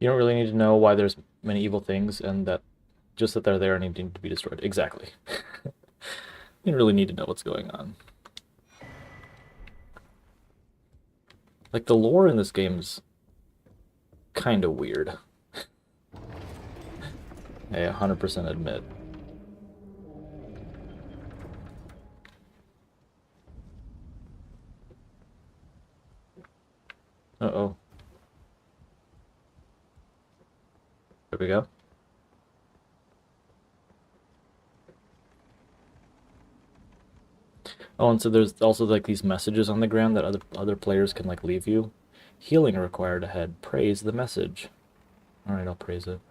You don't really need to know why there's many evil things and that just that they're there and need to be destroyed. Exactly. You don't really need to know what's going on. Like, the lore in this game's kind of weird. I 100% admit. Uh-oh. There we go. Oh, and so there's also like these messages on the ground that other players can like leave you. Healing required ahead. Praise the message. Alright, I'll praise it.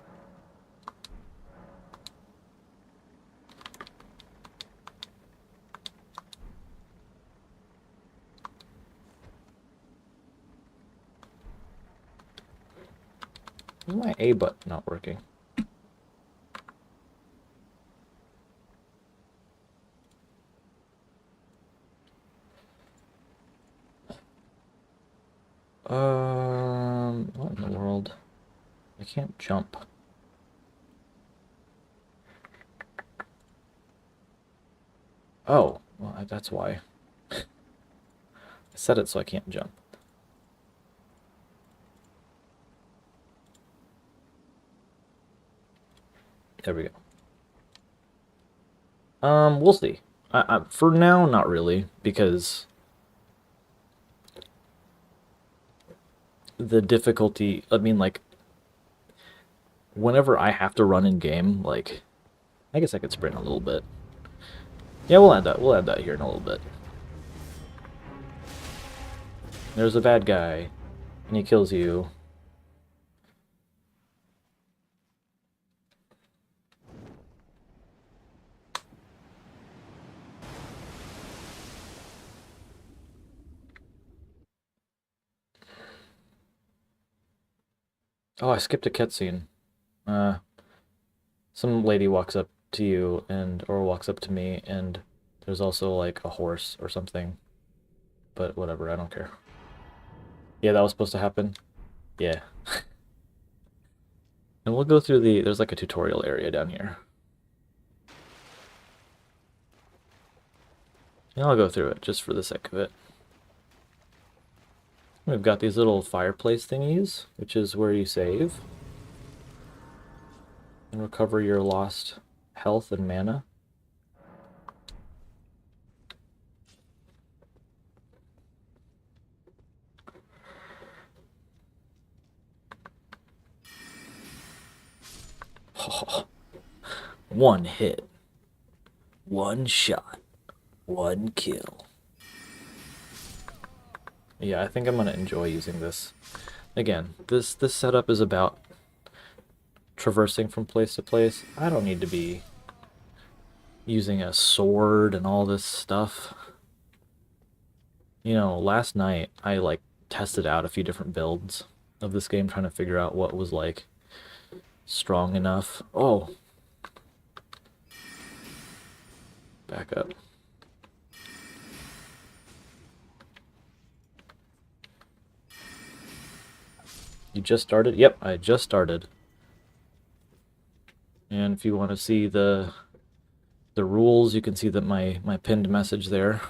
Why is my A button not working? What in the world? I can't jump. Oh, well, that's why. I set it so I can't jump. There we go. We'll see. For now, not really, because the difficulty, I mean, like, whenever I have to run in game, like, I guess I could sprint a little bit. Yeah, we'll add that. We'll add that here in a little bit. There's a bad guy, and he kills you. Oh, I skipped a cutscene. Some lady walks up to you or walks up to me, and there's also like a horse or something. But whatever, I don't care. Yeah, that was supposed to happen. Yeah. And we'll go through there's like a tutorial area down here. And I'll go through it just for the sake of it. We've got these little fireplace thingies, which is where you save and recover your lost health and mana. Oh, one hit, one shot, one kill. Yeah, I think I'm gonna enjoy using this. Again, this setup is about traversing from place to place. I don't need to be using a sword and all this stuff. You know, last night I like tested out a few different builds of this game, trying to figure out what was like strong enough. Oh, back up. You just started? Yep, I just started. And if you want to see the rules, you can see that my pinned message there.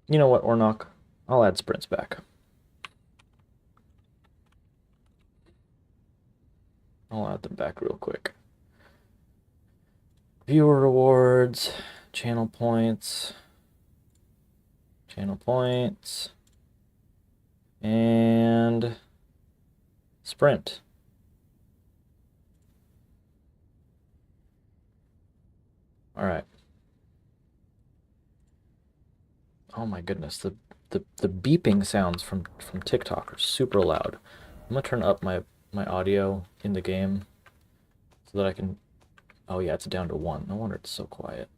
You know what, Ornock? I'll add sprints back. I'll add them back real quick. Viewer rewards, channel points, and sprint. All right. Oh my goodness, the beeping sounds from TikTok are super loud. I'm gonna turn up my audio in the game so that I can. Oh yeah, it's down to 1. No wonder it's so quiet.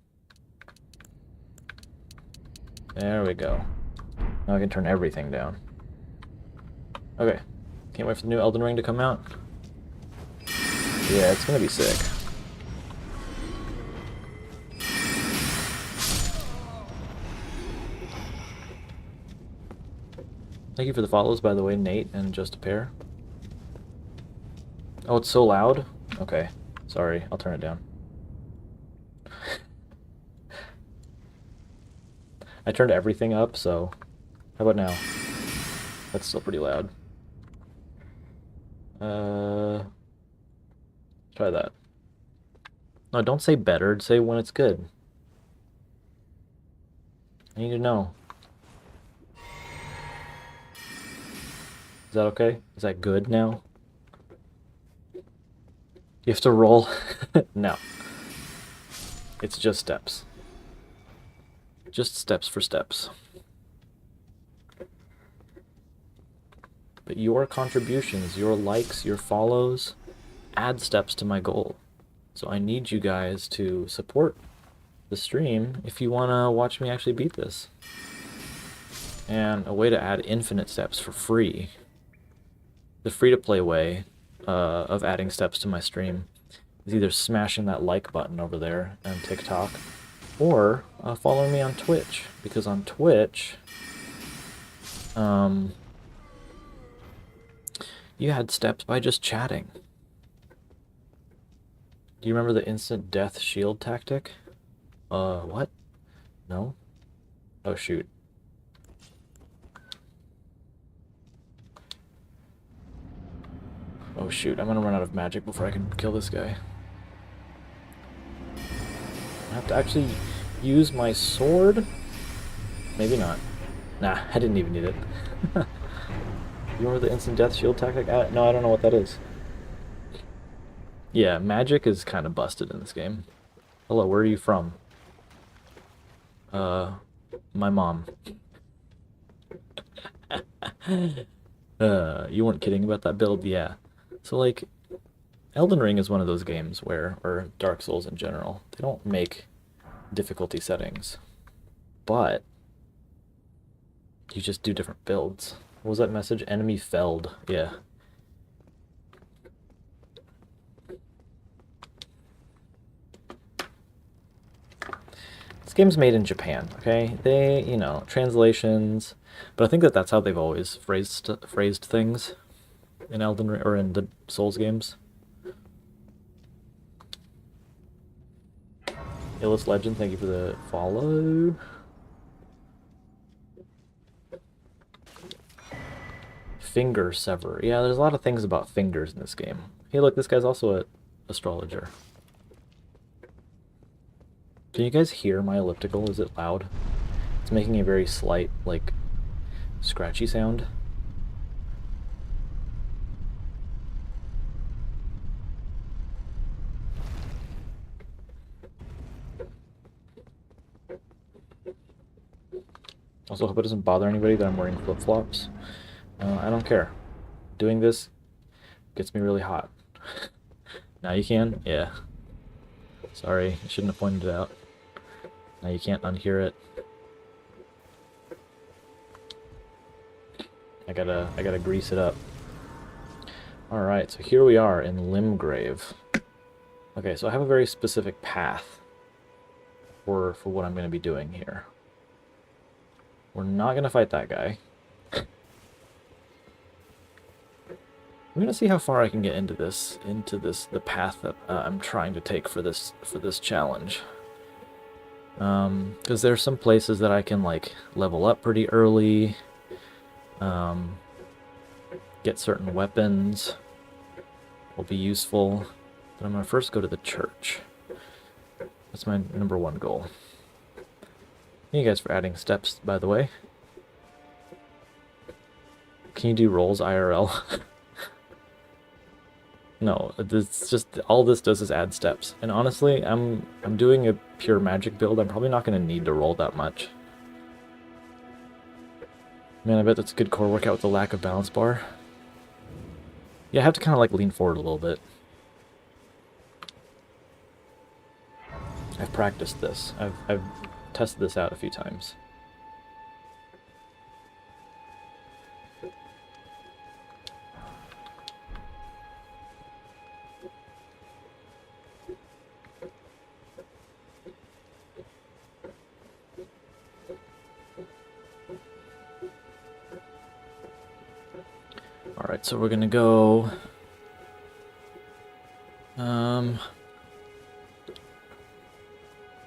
There we go. Now I can turn everything down. Okay, Can't wait for the new Elden Ring to come out. Yeah, it's gonna be sick. Thank you for the follows, by the way, Nate and Just a Pair. Oh, it's so loud? Okay, sorry, I'll turn it down. I turned everything up, so how about now? That's still pretty loud. Try that. No, don't say better, say when it's good. I need to know. Is that okay? Is that good now? You have to roll? No. It's just steps. Just steps for steps. But your contributions, your likes, your follows, add steps to my goal. So I need you guys to support the stream if you want to watch me actually beat this. And a way to add infinite steps for free, the free-to-play way of adding steps to my stream, is either smashing that like button over there on TikTok, or following me on Twitch, because on Twitch, you had steps by just chatting. Do you remember the instant death shield tactic? What? No? Oh, shoot. Oh, shoot. I'm gonna run out of magic before I can kill this guy. I have to actually use my sword? Maybe not. Nah, I didn't even need it. You remember the instant death shield tactic? No, I don't know what that is. Yeah, magic is kind of busted in this game. Hello, where are you from? My mom. You weren't kidding about that build? Yeah. So, like, Elden Ring is one of those games where, or Dark Souls in general, they don't make difficulty settings, but you just do different builds. What was that message? Enemy felled. Yeah. This game's made in Japan, okay? They, you know, translations, but I think that that's how they've always phrased things in Elden Ring, or in the Souls games. Illus Legend, thank you for the follow. Finger sever. Yeah, there's a lot of things about fingers in this game. Hey, look, this guy's also an astrologer. Can you guys hear my elliptical? Is it loud? It's making a very slight, like, scratchy sound. Also, hope it doesn't bother anybody that I'm wearing flip-flops. I don't care. Doing this gets me really hot. Now you can? Yeah. Sorry, I shouldn't have pointed it out. Now you can't unhear it. I gotta grease it up. Alright, so here we are in Limgrave. Okay, so I have a very specific path for what I'm gonna be doing here. We're not gonna fight that guy. I'm gonna see how far I can get into the path that I'm trying to take for this challenge. Because there's some places that I can, like, level up pretty early, get certain weapons, will be useful. But I'm gonna first go to the church. That's my #1 goal. Thank you guys for adding steps, by the way. Can you do rolls IRL? No, it's just, all this does is add steps. And honestly, I'm doing a pure magic build. I'm probably not going to need to roll that much. Man, I bet that's a good core workout with the lack of balance bar. Yeah, I have to kind of, like, lean forward a little bit. I've practiced this. I've tested this out a few times. Alright, so we're gonna go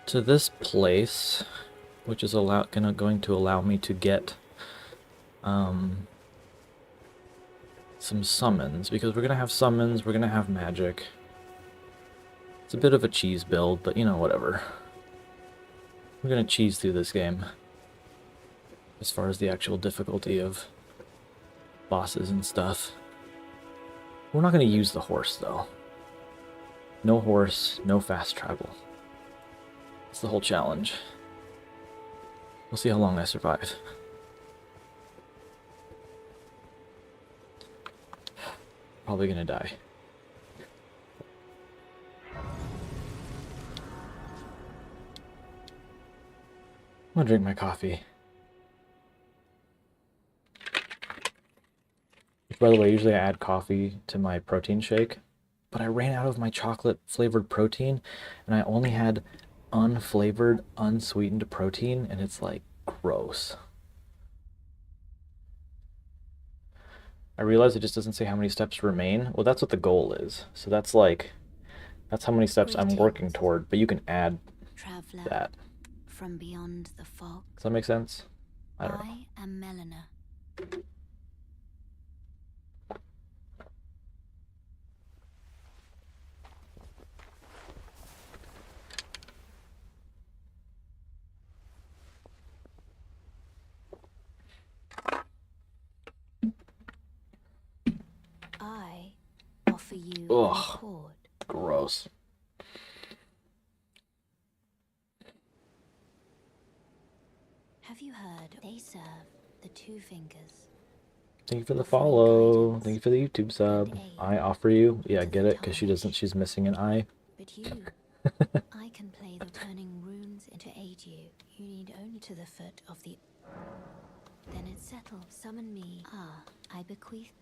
to this place, which is going to allow me to get some summons, because we're gonna have summons, we're gonna have magic. It's a bit of a cheese build, but you know, whatever. We're gonna cheese through this game as far as the actual difficulty of bosses and stuff. We're not gonna use the horse though. No horse, no fast travel. It's the whole challenge. We'll see how long I survive. Probably gonna die. I'm gonna drink my coffee. By the way, usually I add coffee to my protein shake, but I ran out of my chocolate flavored protein and I only had unflavored, unsweetened protein, and it's like gross. I realize it just doesn't say how many steps remain. Well, that's what the goal is. So that's how many steps I'm working toward, but you can add that. From beyond the fog. Does that make sense? I don't know. I am Melina. I offer you an accord. Gross. Have you heard? They serve the two fingers. Thank you for the follow. Thank you for the YouTube sub. I offer you. Yeah, get it, because she's missing an eye. But you, I can play the turning runes to aid you. You need only to the foot of the... Then it's settled. Summon me. Ah, I bequeath.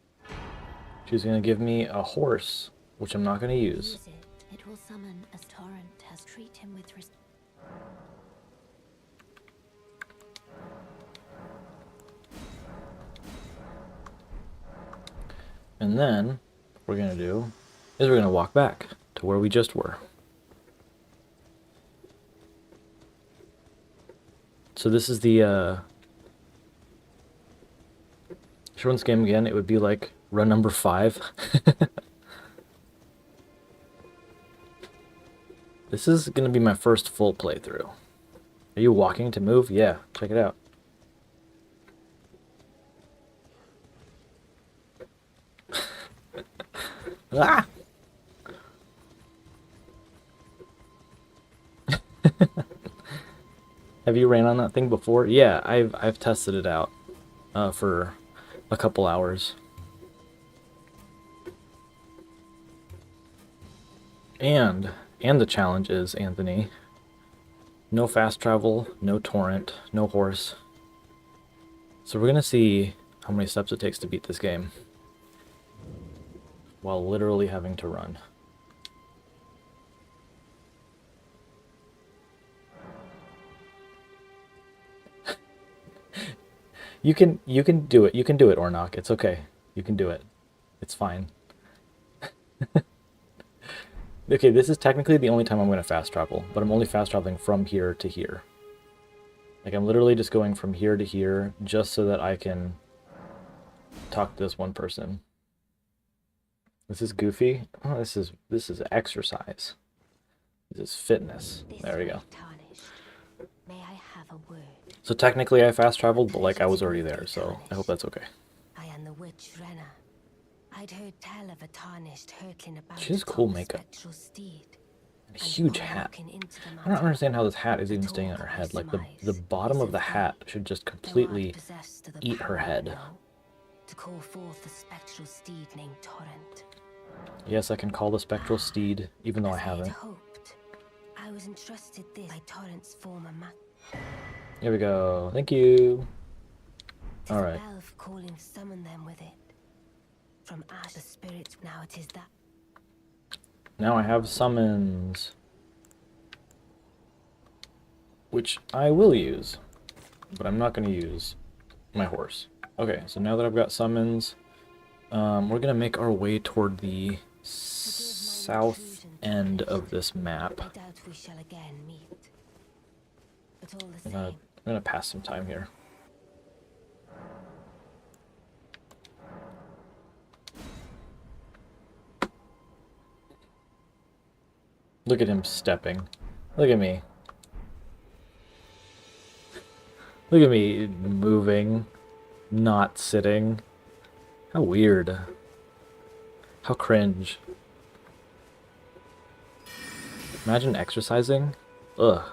She's gonna give me a horse, which I'm not gonna use. Use it. It will summon as torrent has. Treat him with respect. And then, what we're gonna do is we're gonna walk back to where we just were. So this is the, if you run this game again, it would be like run number 5. This is gonna be my first full playthrough. Are you walking to move? Yeah, check it out. Ah! Have you ran on that thing before? Yeah, I've tested it out for a couple hours. And the challenge is, Anthony, no fast travel, no torrent, no horse. So we're gonna see how many steps it takes to beat this game while literally having to run. You can do it. You can do it, Ornok. It's okay. You can do it. It's fine. Okay, this is technically the only time I'm going to fast travel, but I'm only fast traveling from here to here. Like, I'm literally just going from here to here just so that I can talk to this one person. This is goofy. Oh, this is exercise. This is fitness. There we go. May I have a word? So technically I fast traveled, but like I was already there, so I hope that's okay. I am the witch Renna. I'd heard tell of a tarnished hurtling about. She has cool makeup. And a huge hat. I don't understand how this hat is even staying on her head. Like the bottom of the hat should just completely eat her head. To call forth the spectral steed named Torrent. Yes, I can call the spectral steed, even though I haven't. I was entrusted this by Torrent's former Here we go. Thank you. All right. Calling summon them with it. From ash the spirits, now it is that. Now I have summons, which I will use, but I'm not going to use my horse. Okay, so now that I've got summons, We're gonna make our way toward the south end of this map. I doubt we shall again meet. But all the I'm same, gonna pass some time here. Look at him stepping. Look at me. Look at me moving, not sitting. How weird. How cringe. Imagine exercising. Ugh.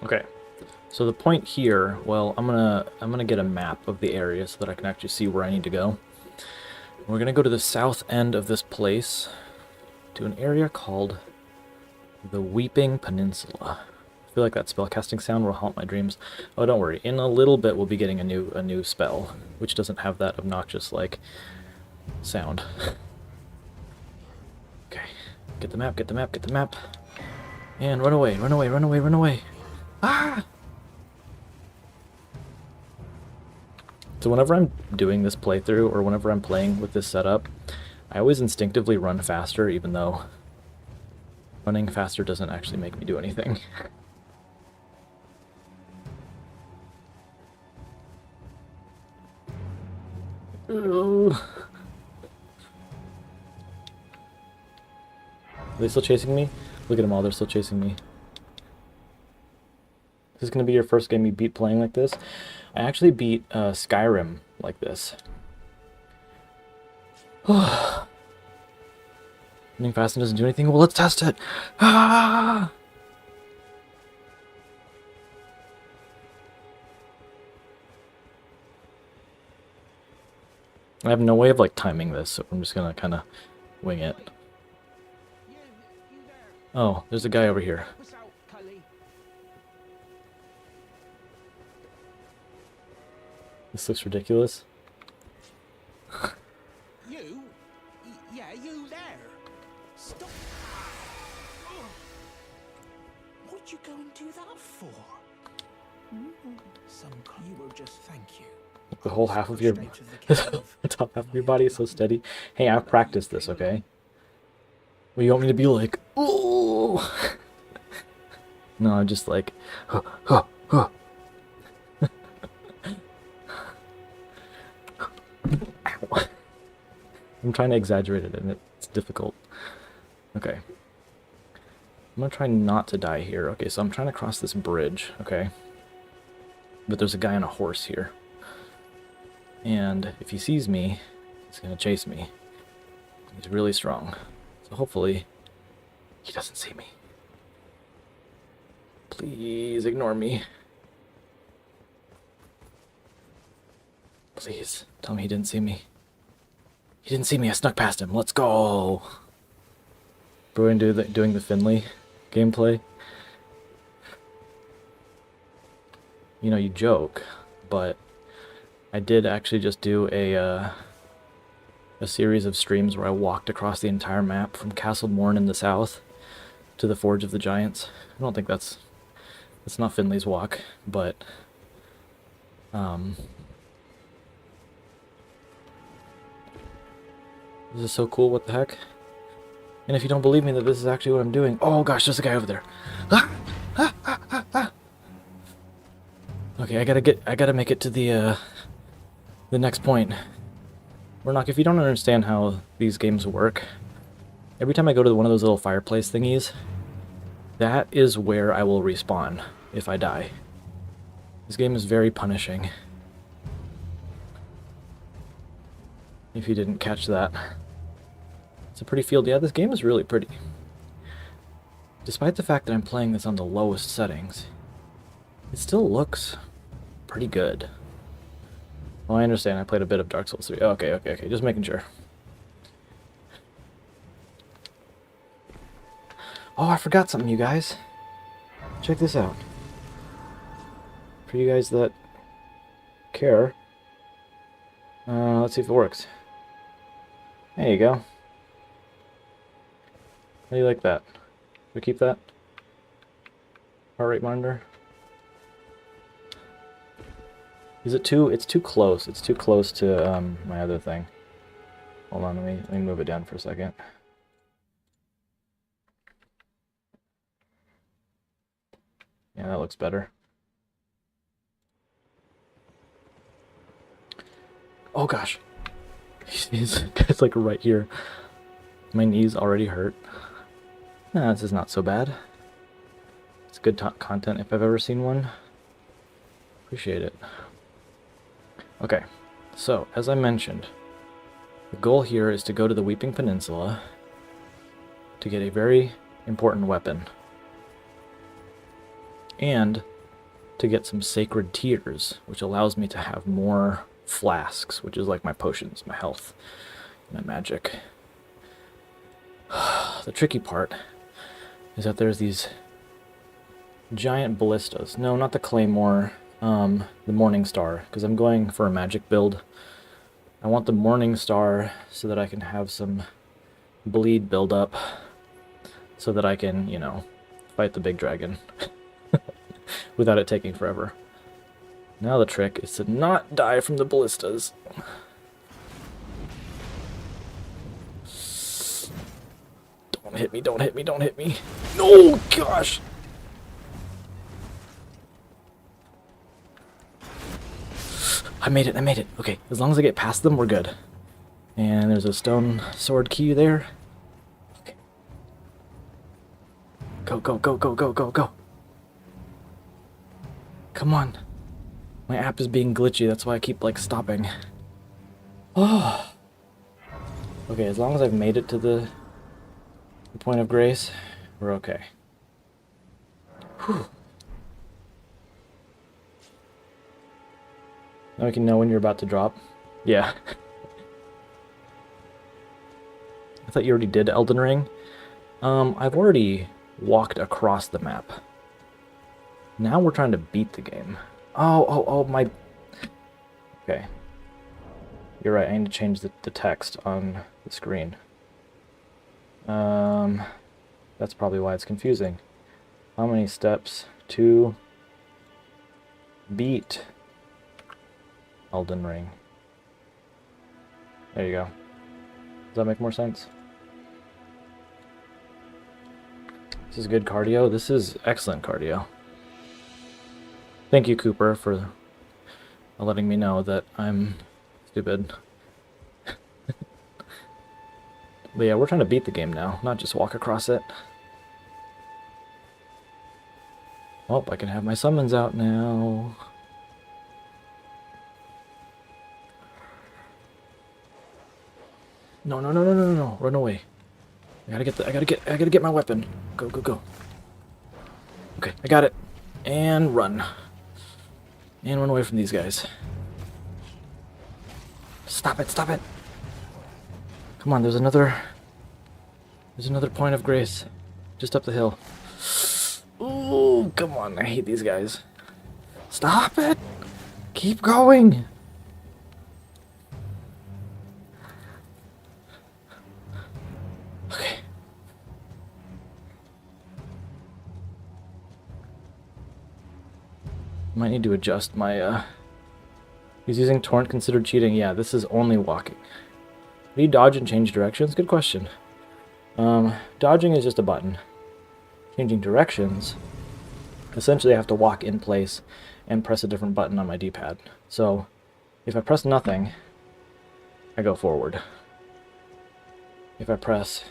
Okay. So the point here, well, I'm gonna get a map of the area so that I can actually see where I need to go. We're gonna go to the south end of this place to an area called the Weeping Peninsula. I feel like that spellcasting sound will haunt my dreams. Oh, don't worry. In a little bit, we'll be getting a new spell, which doesn't have that obnoxious like sound. Okay, get the map, get the map, get the map, and run away, run away, run away, run away. Ah! So whenever I'm doing this playthrough, or whenever I'm playing with this setup, I always instinctively run faster, even though running faster doesn't actually make me do anything. Are they still chasing me? Look at them all, they're still chasing me. This is going to be your first game you beat playing like this? I actually beat Skyrim like this. Running fast and doesn't do anything? Well, let's test it! Ah! I have no way of like timing this, so I'm just gonna kind of wing it. Oh, there's a guy over here. This looks ridiculous. You? Yeah, you there. Stop. What'd you go and do that for? Some you will just thank you. The whole half of your... the top half of your body is so steady. Hey, I've practiced this, okay? What do you want me to be like? Ooh! No, I'm just like... Huh, huh, huh. Ow. I'm trying to exaggerate it, and it's difficult. Okay. I'm gonna try not to die here. Okay, so I'm trying to cross this bridge, okay? But there's a guy on a horse here. And if he sees me, he's gonna chase me. He's really strong. So hopefully, he doesn't see me. Please ignore me. Please, tell me he didn't see me. He didn't see me, I snuck past him. Let's go! We're going to do doing the Finley gameplay. You know, you joke, but I did actually just do a series of streams where I walked across the entire map from Castle Morn in the south to the Forge of the Giants. I don't think that's not Finley's Walk, but this is so cool, what the heck? And if you don't believe me that this is actually what I'm doing... Oh gosh, there's a guy over there. Ah! Ah, ah, ah, ah. Okay, I gotta make it to the next point. Warnock, if you don't understand how these games work, every time I go to one of those little fireplace thingies, that is where I will respawn if I die. This game is very punishing. If you didn't catch that. It's a pretty field. Yeah, this game is really pretty. Despite the fact that I'm playing this on the lowest settings, it still looks pretty good. Well, I understand. I played a bit of Dark Souls 3. Okay. Just making sure. Oh, I forgot something, you guys. Check this out. For you guys that care, Let's see if it works. There you go. How do you like that? We keep that? Heart rate monitor? Is it too... It's too close. It's too close to my other thing. Hold on, let me move it down for a second. Yeah, that looks better. Oh gosh. It's like right here. My knees already hurt. Nah, this is not so bad. It's good content if I've ever seen one. Appreciate it. Okay, so as I mentioned, the goal here is to go to the Weeping Peninsula to get a very important weapon. And to get some sacred tears, which allows me to have more flasks, which is like my potions, my health, my magic. The tricky part is that there's these giant ballistas. No, not the Claymore, the Morning Star, because I'm going for a magic build. I want the Morning Star so that I can have some bleed build up, so that I can, you know, fight the big dragon without it taking forever. Now the trick is to not die from the ballistas. Don't hit me, don't hit me, don't hit me. No, gosh! I made it, I made it. Okay, as long as I get past them, we're good. And there's a stone sword key there. Okay. Go, go, go, go, go, go, go. Come on. My app is being glitchy, that's why I keep, like, stopping. Oh. Okay, as long as I've made it to the point of grace, we're okay. Whew. Now we can know when you're about to drop. Yeah. I thought you already did Elden Ring. I've already walked across the map. Now we're trying to beat the game. Oh, my... Okay. You're right, I need to change the text on the screen. That's probably why it's confusing. How many steps to beat Elden Ring? There you go. Does that make more sense? This is good cardio. This is excellent cardio. Thank you, Cooper, for letting me know that I'm stupid. But yeah, we're trying to beat the game now, not just walk across it. Oh, I can have my summons out now. No, no, no, no, no, no, no, run away. I gotta get my weapon. Go, go, go. Okay, I got it. And run. And run away from these guys. Stop it, stop it. Come on, there's another point of grace. Just up the hill. Ooh, come on, I hate these guys. Stop it! Keep going! Okay. Might need to adjust my, Is using torrent considered cheating? Yeah, this is only walking. Do you dodge and change directions? Good question. Dodging is just a button. Changing directions, essentially I have to walk in place and press a different button on my D-pad. So, if I press nothing, I go forward. If I press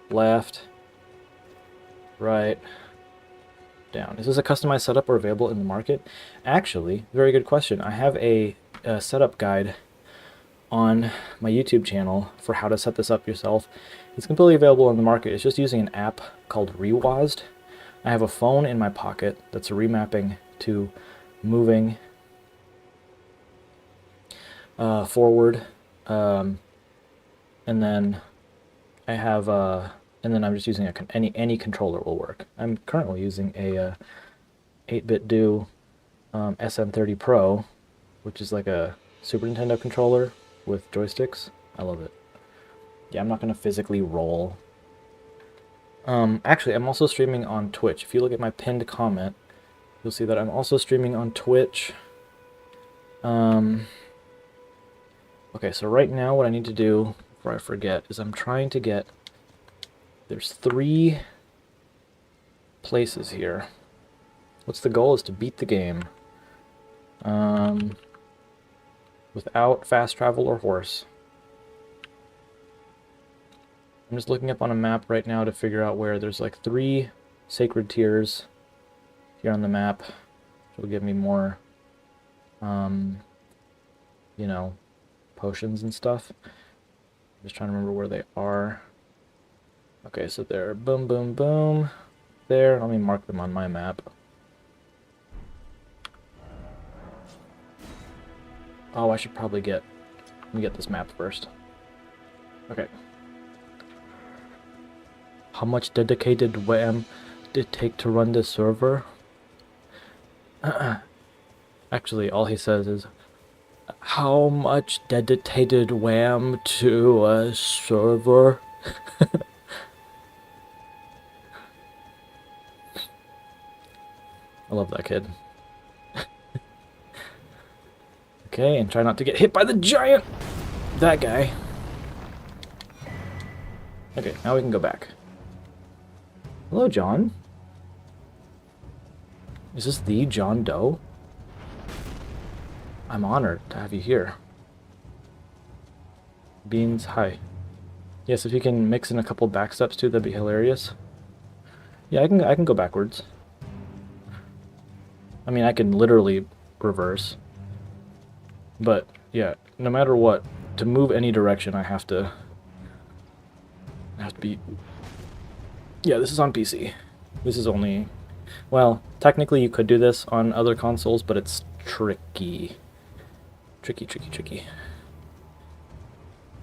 left, right, down. Is this a customized setup or available in the market? Actually, very good question. I have a setup guide on my YouTube channel for how to set this up yourself. It's completely available in the market. It's just using an app called Rewazd. I have a phone in my pocket that's remapping to moving forward, and then I have and then I'm just using any controller will work. I'm currently using a 8-bit do SM30 Pro, which is like a Super Nintendo controller. with joysticks. I love it. Yeah, I'm not going to physically roll. Actually, I'm also streaming on Twitch. If you look at my pinned comment, you'll see that I'm also streaming on Twitch. Okay, so right now what I need to do, before I forget, is I'm trying to get... There's 3 places here. What's the goal? Is to beat the game. Without fast travel or horse. I'm just looking up on a map right now to figure out where there's like 3 sacred tiers here on the map, which will give me more, you know, potions and stuff. I'm just trying to remember where they are. Okay, so they're boom, boom, boom. There, let me mark them on my map. Oh, I should probably let me get this map first. Okay. How much dedicated WAM did it take to run this server? Actually, all he says is, how much dedicated WAM to a server? I love that kid. Okay, and try not to get hit by the giant! That guy. Okay, now we can go back. Hello, John. Is this the John Doe? I'm honored to have you here. Beans, hi. Yes, if you can mix in a couple backsteps too, that'd be hilarious. Yeah, I can go backwards. I mean, I can literally reverse. But, yeah, no matter what, to move any direction, I have to be... Yeah, this is on PC. This is only... Well, technically you could do this on other consoles, but it's tricky. Tricky.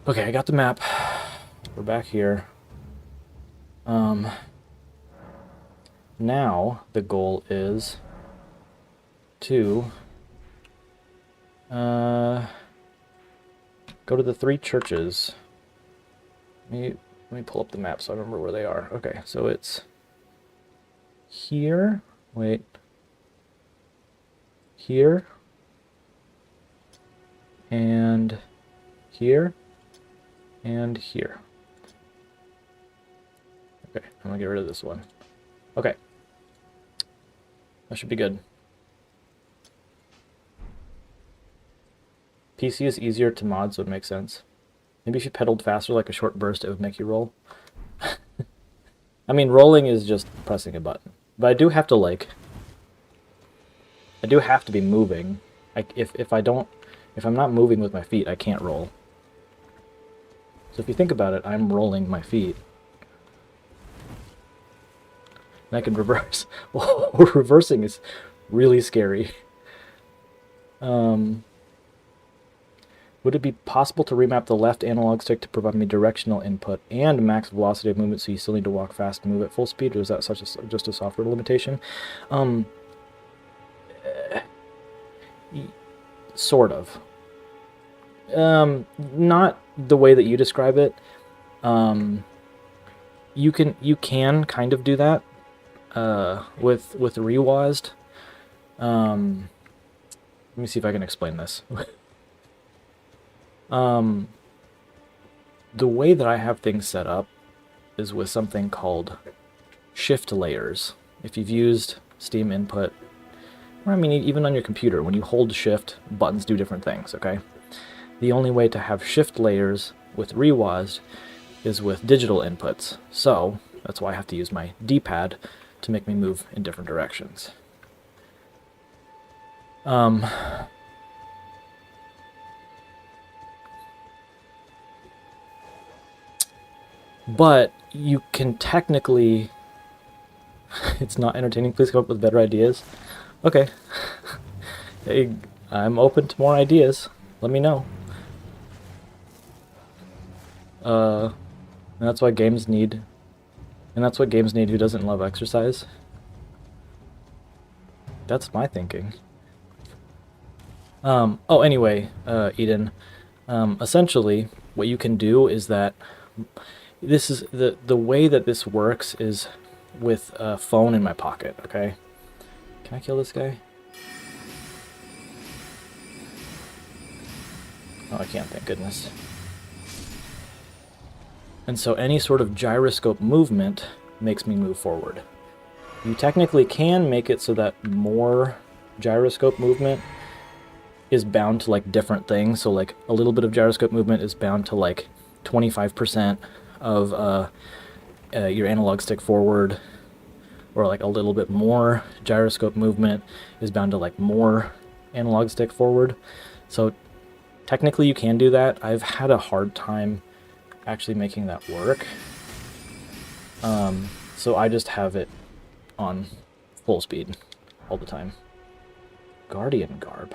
Okay, I got the map. We're back here. Now, the goal is to... go to the 3 churches. Let me pull up the map so I remember where they are. Okay, so it's here. Wait. Here. And here. And here. Okay, I'm gonna get rid of this one. Okay. That should be good. PC is easier to mod, so it makes sense. Maybe if you pedaled faster, like a short burst, it would make you roll. I mean, rolling is just pressing a button. But I do have to, like... I do have to be moving. If I'm not moving with my feet, I can't roll. So if you think about it, I'm rolling my feet. And I can reverse. Whoa, reversing is really scary. Would it be possible to remap the left analog stick to provide me directional input and max velocity of movement so you still need to walk fast and move at full speed, or is that just a software limitation? Sort of. Not the way that you describe it. You can kind of do that with rewazed. Let me see if I can explain this. The way that I have things set up is with something called shift layers. If you've used Steam Input, or I mean even on your computer, when you hold shift, buttons do different things, okay? The only way to have shift layers with rewazed is with digital inputs. So that's why I have to use my D-pad to make me move in different directions. But you can technically... It's not entertaining. Please come up with better ideas. Okay. Hey, I'm open to more ideas. Let me know. And that's what games need. And that's what games need. Who doesn't love exercise? That's my thinking. Oh, anyway, Eden. Essentially, what you can do is that this is the way that this works is with a phone in my pocket, okay? Can I kill this guy? Oh, I can't, thank goodness. And so any sort of gyroscope movement makes me move forward. You technically can make it so that more gyroscope movement is bound to like different things. So like a little bit of gyroscope movement is bound to like 25% of your analog stick forward, or like a little bit more gyroscope movement is bound to like more analog stick forward. So technically you can do that. I've had a hard time actually making that work. So I just have it on full speed all the time. Guardian garb.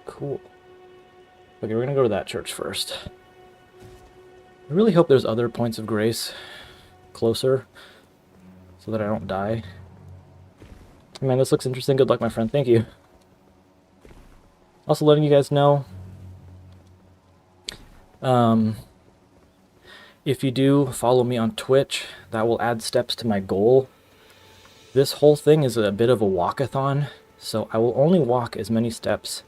Cool. Okay, we're gonna go to that church first. I really hope there's other points of grace closer so that I don't die. Man, this looks interesting. Good luck, my friend. Thank you. Also letting you guys know, if you do follow me on Twitch, that will add steps to my goal. This whole thing is a bit of a walkathon, so I will only walk as many steps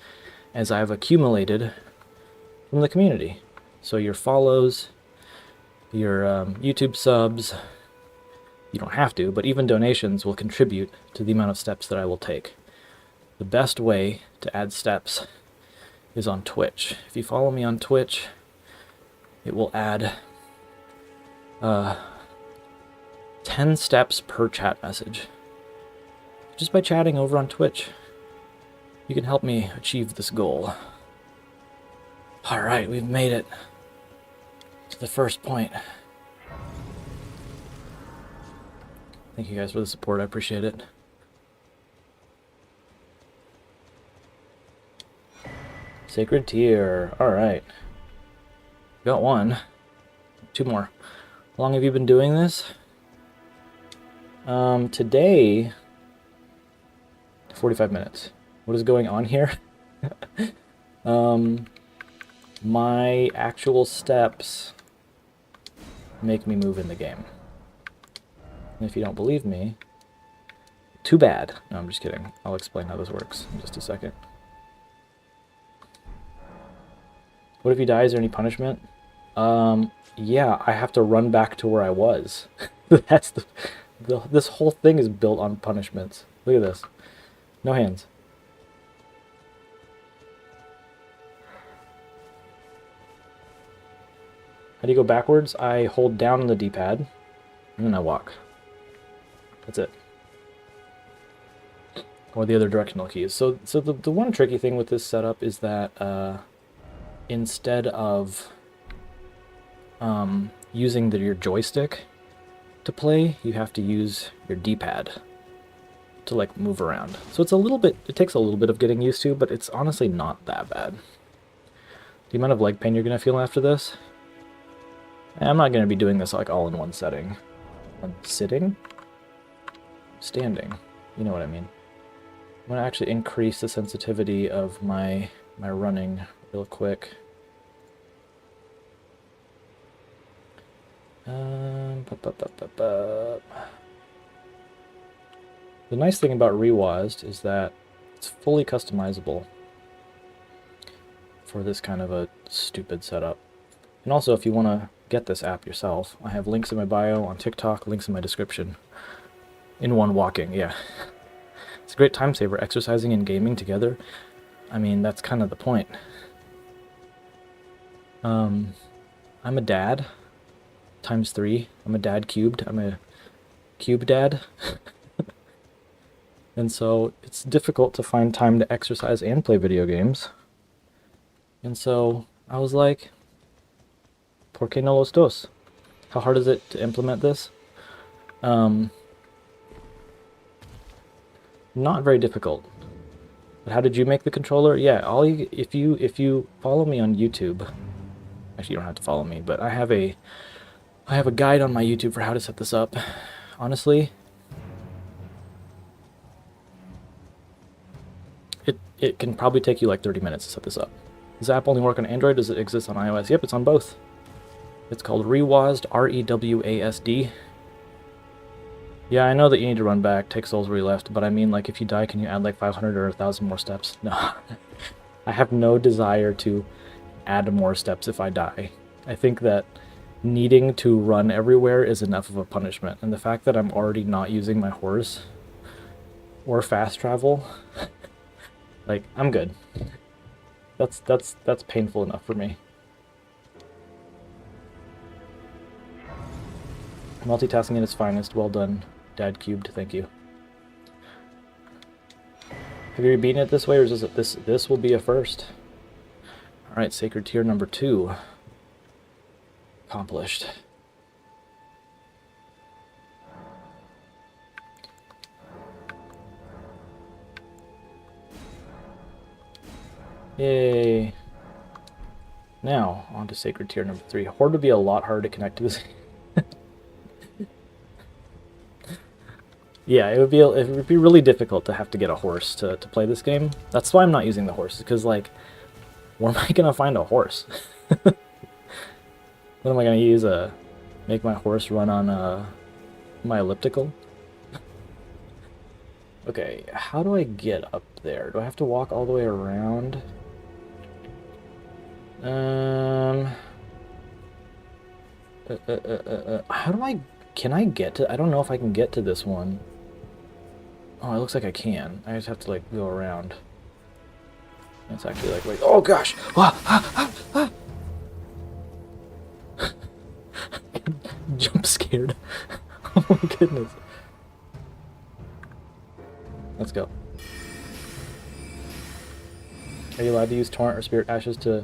as I've accumulated from the community. So your follows, your YouTube subs, you don't have to, but even donations will contribute to the amount of steps that I will take. The best way to add steps is on Twitch. If you follow me on Twitch, it will add 10 steps per chat message. Just by chatting over on Twitch, you can help me achieve this goal. Alright, we've made it to the first point. Thank you guys for the support, I appreciate it. Sacred Tear, alright. Got one. 2 more. How long have you been doing this? Today, 45 minutes. What is going on here? My actual steps make me move in the game. And if you don't believe me, too bad. No, I'm just kidding. I'll explain how this works in just a second. What if he dies? Is there any punishment? Yeah, I have to run back to where I was. That's this whole thing is built on punishments. Look at this. No hands. How do you go backwards? I hold down on the D-pad, and then I walk. That's it. Or the other directional keys. So the one tricky thing with this setup is that instead of using your joystick to play, you have to use your D-pad to like move around. So it's a little bit, it takes a little bit of getting used to, but it's honestly not that bad. The amount of leg pain you're gonna feel after this, I'm not gonna be doing this like all in one setting. I'm sitting, standing, you know what I mean. I'm gonna actually increase the sensitivity of my running real quick. The nice thing about Rewazed is that it's fully customizable for this kind of a stupid setup. And also, if you want to get this app yourself, I have links in my bio on TikTok, links in my description. In one walking, yeah. It's a great time saver, exercising and gaming together. I mean, that's kind of the point. I'm a dad. ×3. I'm a dad cubed. I'm a cube dad. And so it's difficult to find time to exercise and play video games. And so I was like, ¿por qué no los dos? How hard is it to implement this? Not very difficult. But how did you make the controller? Yeah, if you follow me on YouTube, actually you don't have to follow me, but I have a guide on my YouTube for how to set this up. Honestly, it can probably take you like 30 minutes to set this up. Does the app only work on Android? Does it exist on iOS? Yep, it's on both. It's called Rewasd, R-E-W-A-S-D. Yeah, I know that you need to run back, take souls where you left, but I mean, like, if you die, can you add, like, 500 or 1,000 more steps? No. I have no desire to add more steps if I die. I think that needing to run everywhere is enough of a punishment, and the fact that I'm already not using my horse or fast travel, like, I'm good. That's painful enough for me. Multitasking at its finest. Well done, Dad Cubed. Thank you. Have you beaten it this way, or is this will be a first? All right, Sacred Tier number 2 accomplished. Yay! Now on to Sacred Tier number 3. Horde would be a lot harder to connect to this. Yeah, it would be really difficult to have to get a horse to play this game. That's why I'm not using the horse, because, like, where am I gonna find a horse? What am I gonna use? Make my horse run on my elliptical? Okay, how do I get up there? Do I have to walk all the way around? How do I... Can I get to... I don't know if I can get to this one. Oh, it looks like I can. I just have to, like, go around. That's actually, like, wait... Oh, gosh! Jump scared. Oh, my goodness. Let's go. Are you allowed to use Torrent or Spirit Ashes to...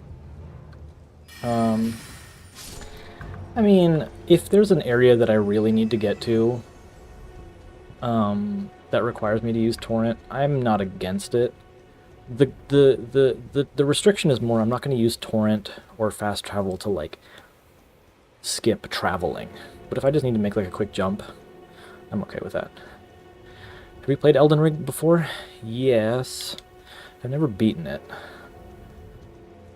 I mean, if there's an area that I really need to get to, that requires me to use Torrent, I'm not against it. The restriction is more, I'm not going to use Torrent or fast travel to, like, skip traveling. But if I just need to make, like, a quick jump, I'm okay with that. Have we played Elden Ring before? Yes. I've never beaten it.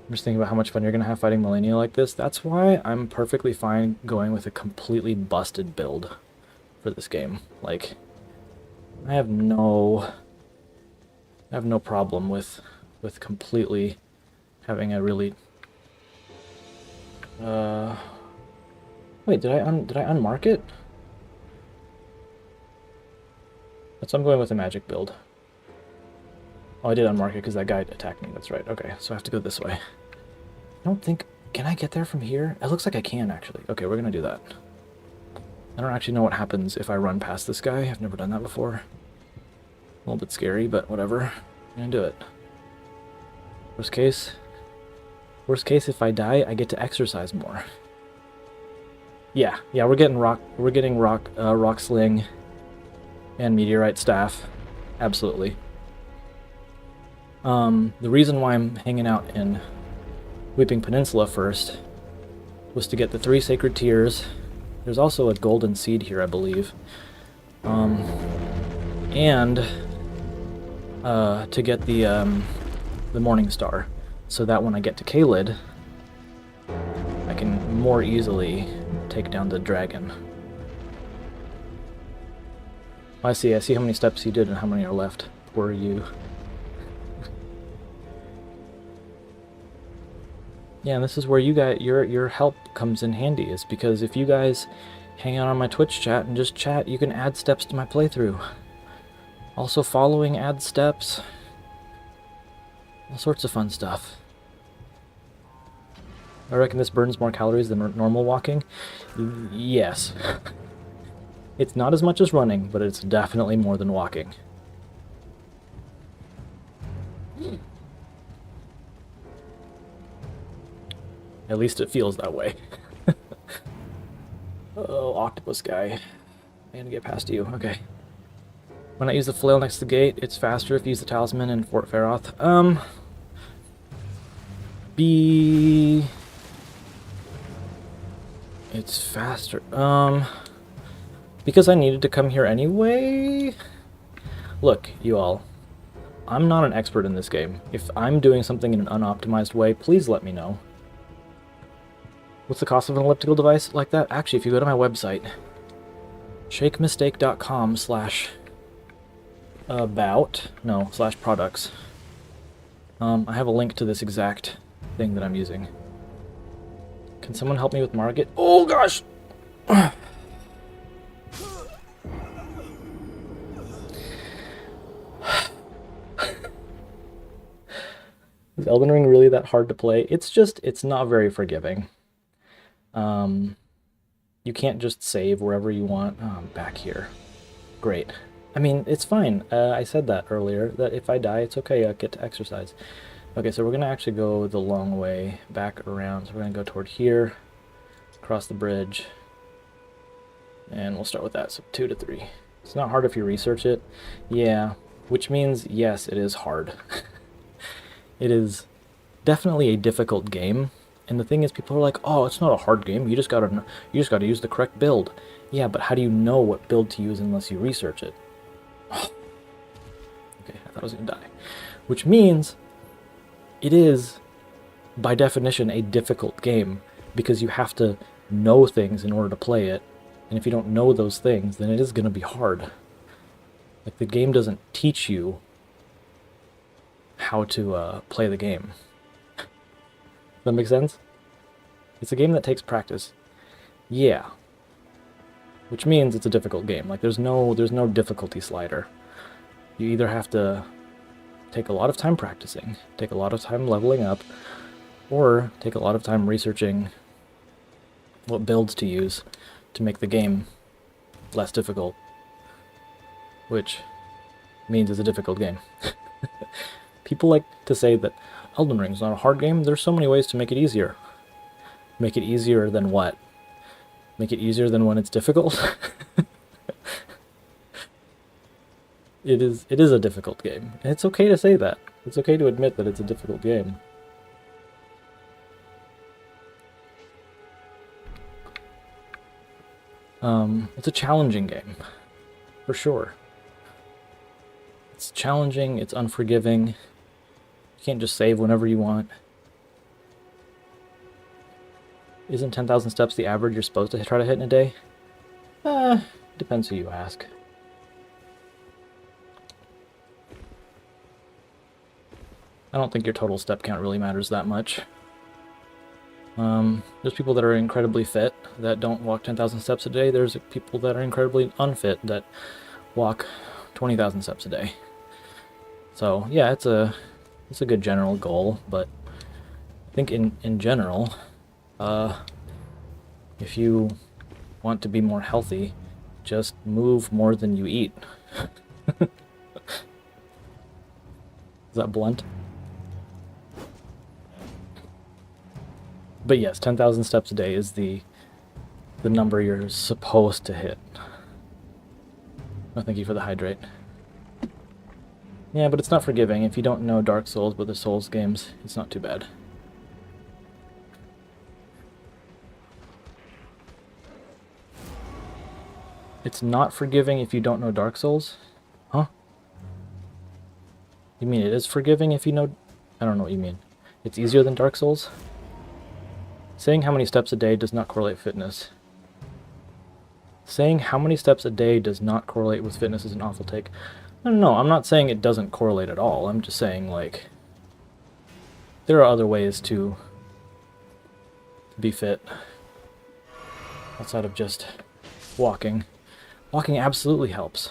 I'm just thinking about how much fun you're going to have fighting Millennia like this. That's why I'm perfectly fine going with a completely busted build for this game. Like, I have no problem with completely having a really... Wait, did I unmark it? That's why I'm going with a magic build. Oh, I did unmark it because that guy attacked me. That's right. Okay, so I have to go this way. I don't think... Can I get there from here? It looks like I can, actually. Okay, we're going to do that. I don't actually know what happens if I run past this guy. I've never done that before. A little bit scary, but whatever. I'm going to do it. Worst case, if I die, I get to exercise more. Yeah, we're getting rock sling and meteorite staff. Absolutely. The reason why I'm hanging out in Weeping Peninsula first was to get the 3 sacred tears. There's also a golden seed here, I believe. And to get the Morning Star, so that when I get to Caelid, I can more easily take down the dragon. I see how many steps you did and how many are left. Poor you. Yeah, and this is where you got your help comes in handy, is because if you guys hang out on my Twitch chat and just chat, you can add steps to my playthrough. Also following adds steps. All sorts of fun stuff. I reckon this burns more calories than normal walking. Yes. It's not as much as running, but it's definitely more than walking. At least it feels that way. Oh, octopus guy. I'm gonna get past you. Okay. When I use the flail next to the gate, it's faster if you use the talisman in Fort Feroth. It's faster. Because I needed to come here anyway? Look, you all. I'm not an expert in this game. If I'm doing something in an unoptimized way, please let me know. What's the cost of an elliptical device like that? Actually, if you go to my website, shakemistake.com/products, I have a link to this exact thing that I'm using. Can someone help me with Margit? Oh gosh! Is Elden Ring really that hard to play? It's not very forgiving. You can't just save wherever you want. Oh, I'm back here. Great. I mean, it's fine. I said that earlier, that if I die, it's okay. I get to exercise. Okay, so we're going to actually go the long way back around. So we're going to go toward here, across the bridge, and we'll start with that. So 2 to 3. It's not hard if you research it. Yeah, which means, yes, it is hard. It is definitely a difficult game. And the thing is, people are like, "Oh, it's not a hard game. You just gotta use the correct build." Yeah, but how do you know what build to use unless you research it? Oh. Okay, I thought I was gonna die. Which means it is, by definition, a difficult game because you have to know things in order to play it. And if you don't know those things, then it is gonna be hard. Like, the game doesn't teach you how to play the game. That make sense? It's a game that takes practice. Yeah. Which means it's a difficult game. Like, there's no difficulty slider. You either have to take a lot of time practicing, take a lot of time leveling up, or take a lot of time researching what builds to use to make the game less difficult. Which means it's a difficult game. People like to say that Elden Ring is not a hard game. There's so many ways to make it easier. Make it easier than what? Make it easier than when it's difficult? It is a difficult game. And it's okay to say that. It's okay to admit that it's a difficult game. It's a challenging game, for sure. It's challenging, it's unforgiving. You can't just save whenever you want. Isn't 10,000 steps the average you're supposed to try to hit in a day? Depends who you ask. I don't think your total step count really matters that much. There's people that are incredibly fit that don't walk 10,000 steps a day. There's people that are incredibly unfit that walk 20,000 steps a day. So yeah, it's a good general goal, but I think in general, if you want to be more healthy, just move more than you eat. Is that blunt? But yes, 10,000 steps a day is the number you're supposed to hit. Oh, thank you for the hydrate. Yeah, but it's not forgiving. If you don't know Dark Souls but the Souls games, it's not too bad. It's not forgiving if you don't know Dark Souls? Huh? You mean it is forgiving if you know... I don't know what you mean. It's easier than Dark Souls? Saying how many steps a day does not correlate with fitness. Saying how many steps a day does not correlate with fitness is an awful take. No, I'm not saying it doesn't correlate at all. I'm just saying, like, there are other ways to be fit outside of just walking. Walking absolutely helps.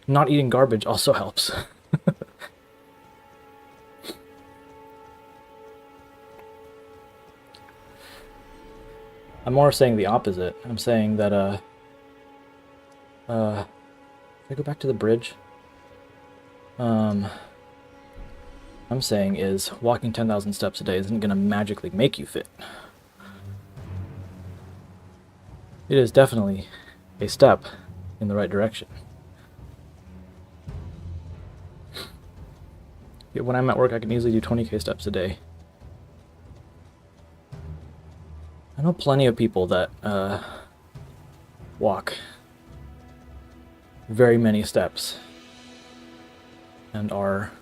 Not eating garbage also helps. I'm more saying the opposite. I'm saying that, if I go back to the bridge, I'm saying is walking 10,000 steps a day isn't going to magically make you fit. It is definitely a step in the right direction. Yet when I'm at work, I can easily do 20k steps a day. I know plenty of people that walk very many steps and are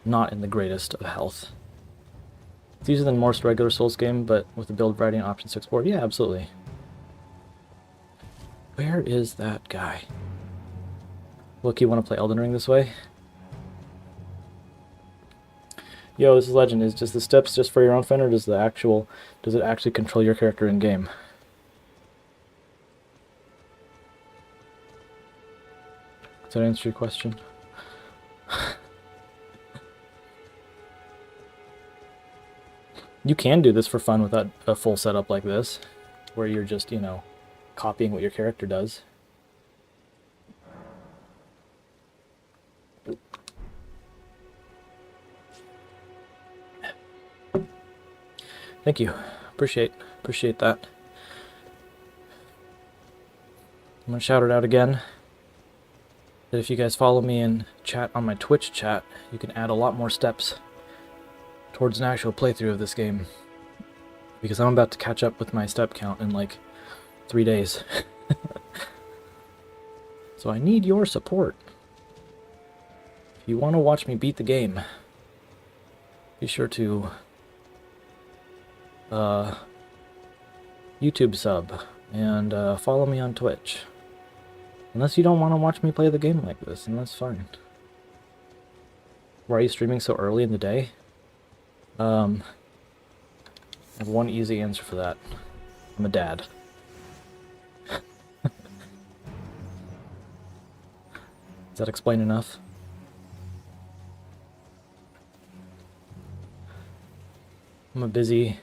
not in the greatest of health. It's easier than most regular Souls game, but with the build variety and options to explore, yeah, absolutely. Where is that guy? Look, you want to play Elden Ring this way? Yo, this is Legend. Is just the steps just for your own fun, or does it actually control your character in game? Does that answer your question? You can do this for fun without a full setup like this, where you're just, you know, copying what your character does. Thank you. Appreciate that. I'm gonna shout it out again. That if you guys follow me in chat on my Twitch chat, you can add a lot more steps towards an actual playthrough of this game. Because I'm about to catch up with my step count in like 3 days. So I need your support. If you want to watch me beat the game, be sure to YouTube sub and follow me on Twitch. Unless you don't want to watch me play the game like this, and that's fine. Why are you streaming so early in the day? I have one easy answer for that. I'm a dad. Does that explain enough? I'm a busy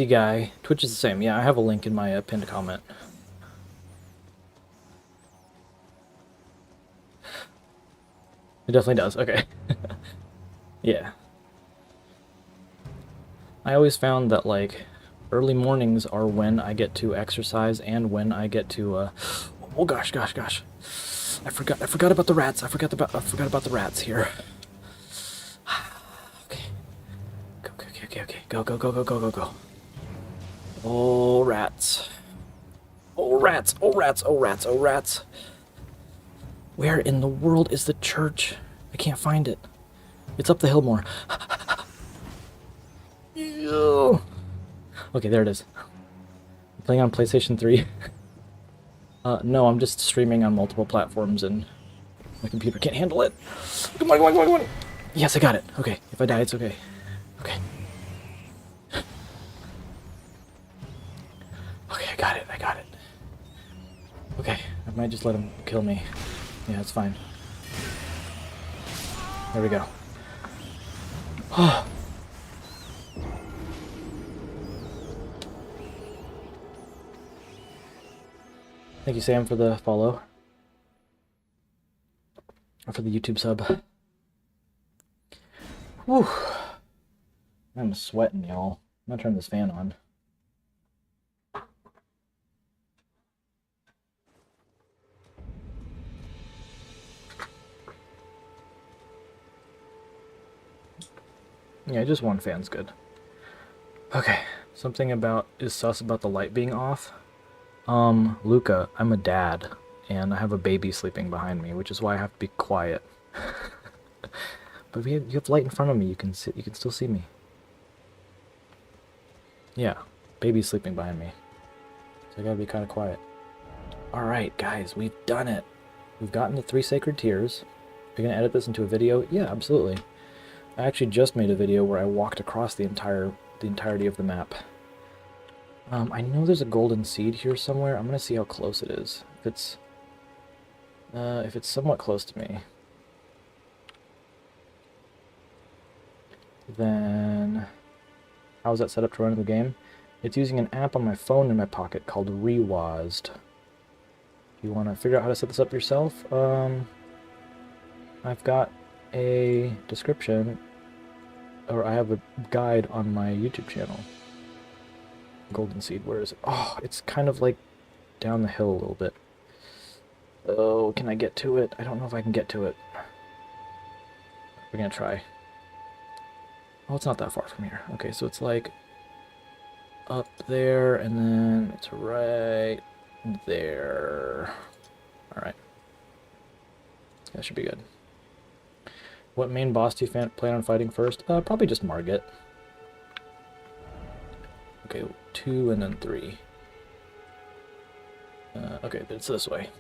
guy. Twitch is the same. Yeah, I have a link in my pinned comment. It definitely does. Okay. Yeah. I always found that, like, early mornings are when I get to exercise and when I get to, oh gosh. I forgot about the rats. I forgot about the rats here. Okay. Go. Oh, rats. Oh, rats. Where in the world is the church? I can't find it. It's up the hill more. Ew. Okay, there it is. Playing on PlayStation 3? No, I'm just streaming on multiple platforms and my computer can't handle it. Come on. Yes, I got it. Okay, if I die, it's okay. Okay. Okay, I got it. Okay, I might just let him kill me. Yeah, it's fine. There we go. Thank you, Sam, for the follow. Or for the YouTube sub. Whew. I'm sweating, y'all. I'm gonna turn this fan on. Yeah, just one fan's good. Okay, something is sus about the light being off. Luca, I'm a dad, and I have a baby sleeping behind me, which is why I have to be quiet. But you have light in front of me, you can still see me. Yeah, baby's sleeping behind me. So I gotta be kind of quiet. Alright, guys, we've done it. We've gotten the 3 sacred tears. Are you gonna edit this into a video? Yeah, absolutely. I actually just made a video where I walked across the entirety of the map. I know there's a golden seed here somewhere. I'm gonna see how close it is. If it's somewhat close to me, then how is that set up to run the game? It's using an app on my phone in my pocket called Rewazed. If you want to figure out how to set this up yourself, I've got a description, or I have a guide on my YouTube channel. Golden seed, where is it? Oh, it's kind of like down the hill a little bit. Oh, can I get to it? I don't know if I can get to it. We're gonna try. Oh, it's not that far from here. Okay, so it's like up there, and then it's right there. Alright. That should be good. What main boss do you plan on fighting first? Probably just Margit. Okay, 2 and then 3. Okay, it's this way.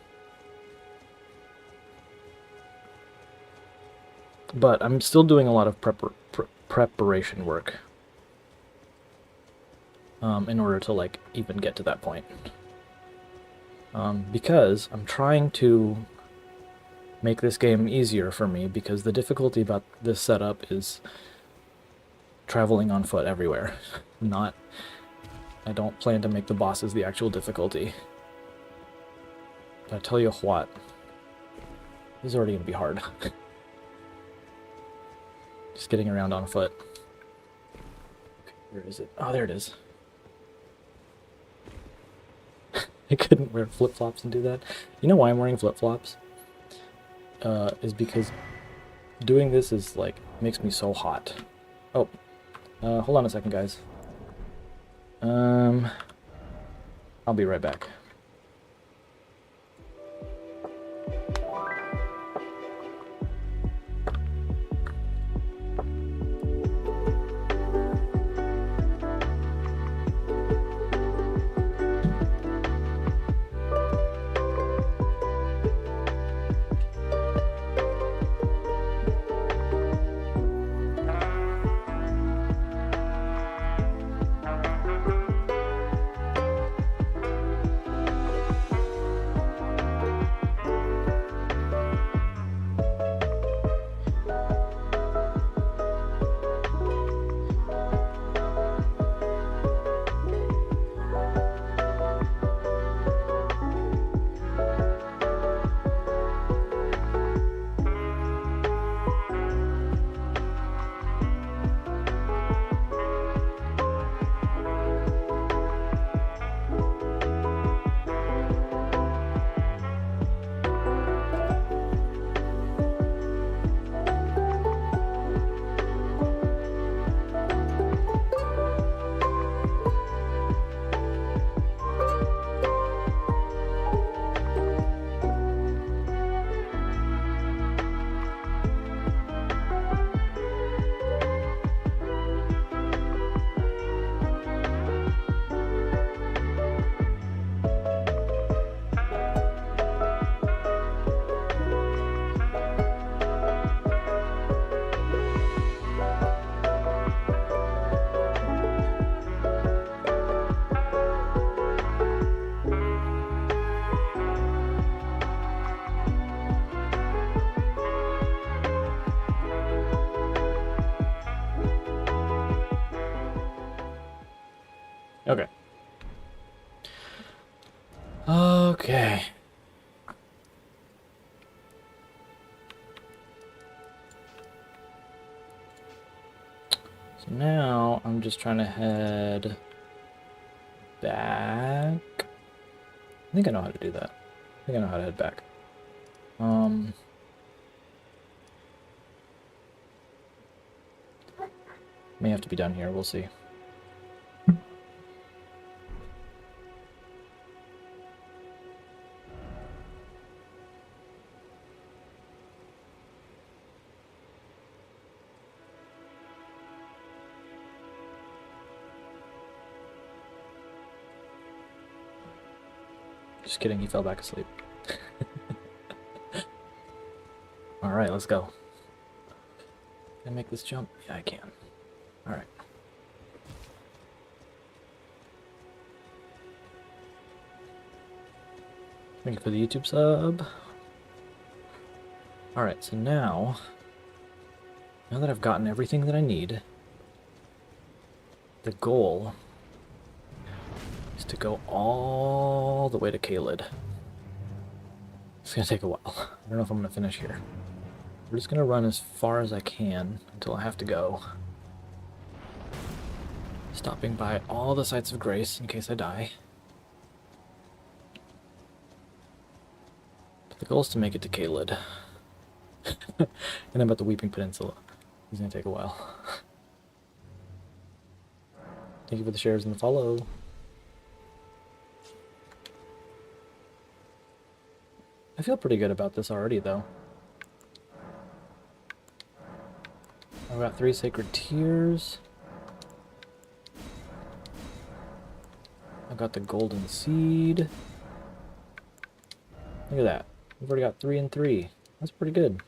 But I'm still doing a lot of preparation work. In order to, like, even get to that point. Because I'm trying to make this game easier for me, because the difficulty about this setup is traveling on foot everywhere. I don't plan to make the bosses the actual difficulty. But I tell you what, this is already going to be hard. Just getting around on foot. Okay, where is it? Oh, there it is. I couldn't wear flip-flops and do that. You know why I'm wearing flip-flops? Is because doing this is, like, makes me so hot. Oh, hold on a second, guys. I'll be right back. Okay. Okay. So now I'm just trying to head back. I think I know how to do that. I think I know how to head back. May have to be down here, we'll see. Just kidding, he fell back asleep. Alright, let's go. Can I make this jump? Yeah, I can. Alright. Thank you for the YouTube sub. Alright, so now that I've gotten everything that I need, the goal is to go all the way to Caelid. It's gonna take a while. I don't know if I'm gonna finish here. We're just gonna run as far as I can until I have to go. Stopping by all the sites of grace in case I die. But the goal is to make it to Caelid. And I'm at the Weeping Peninsula. It's gonna take a while. Thank you for the shares and the follow. I feel pretty good about this already, though. got 3 sacred tears. I've got the golden seed. Look at that. We've already got 3 and 3. That's pretty good.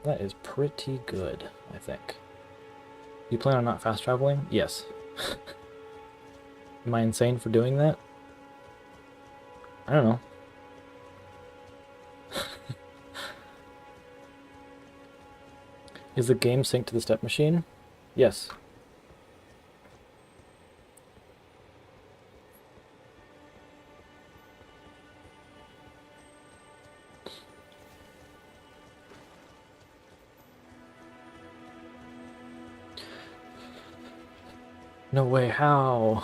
That is pretty good, I think. You plan on not fast traveling? Yes. Am I insane for doing that? I don't know. Is the game synced to the step machine? Yes. No way, how?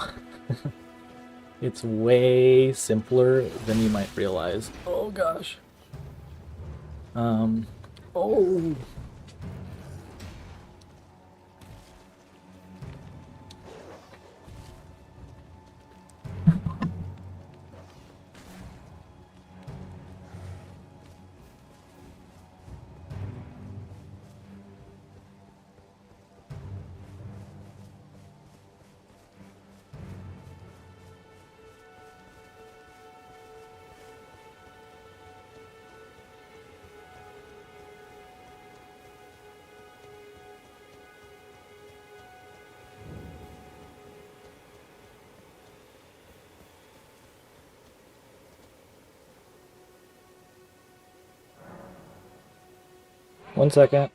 It's way simpler than you might realize. Oh gosh. Oh. One second.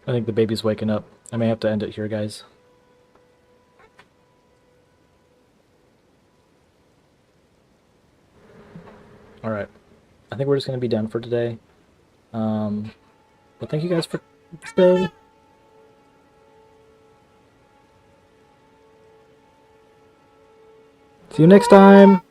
I think the baby's waking up. I may have to end it here, guys. Alright. I think we're just going to be done for today. But thank you guys for staying. See you next time!